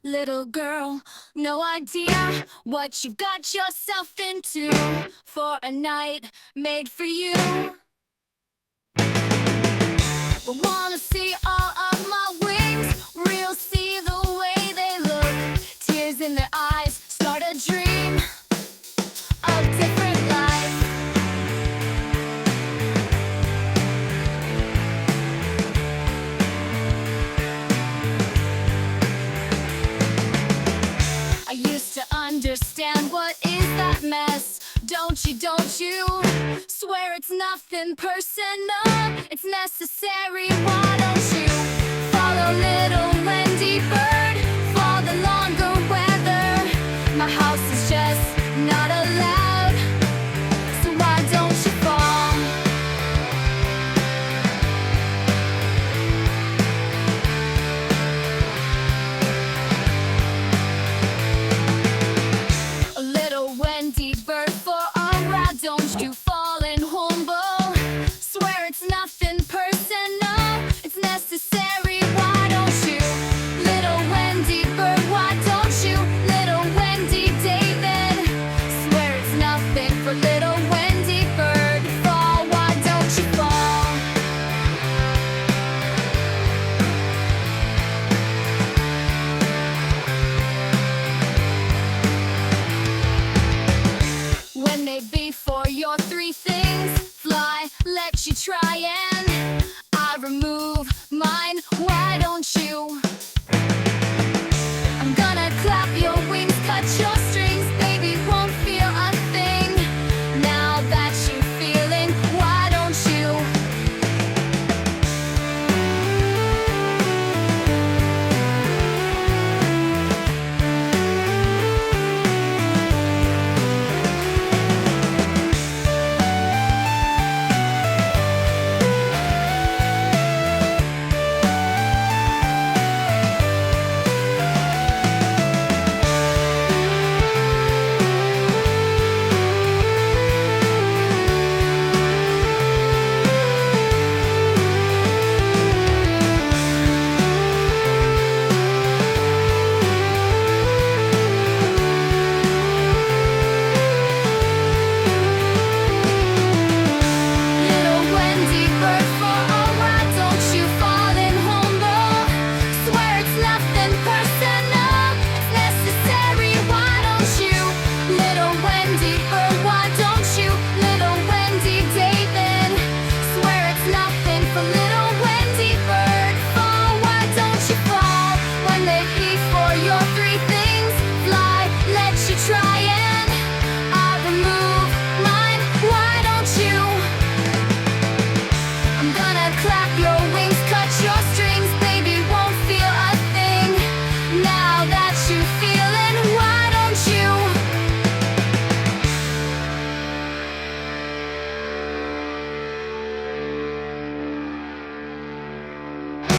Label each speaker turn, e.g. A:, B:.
A: Little girl, no idea what you got yourself into for a night made for you. But wanna see all of my wings, real see the way they look. Tears in their eyes, start a dream of different life. I used to understand what is that mess. Don't you swear it's nothing personal, it's necessary. Why don't you follow little Wendy bird for the longer weather? My house is just not allowed, so why don't you fall? A little Wendy bird for a ride, don't you fall and humble. Swear it's nothing personal, it's necessary. Why don't you, little Wendy bird? Why don't you, little Wendy David? Swear it's nothing for little Wendy bird. Fall, why don't you fall? When they be for your three things, fly, let you try and I remove mine. Why don't you? I'm gonna clap your wings, cut your strings, baby won't feel a thing. Now that you're feeling, why don't you? Little Wendy bird for a ride, don't you fall and humble. Swear it's nothing personal, it's necessary. Why don't you, little Wendy bird? Why don't you, little Wendy David? Swear it's nothing for little Wendy bird. Fall, why don't you fall when they hear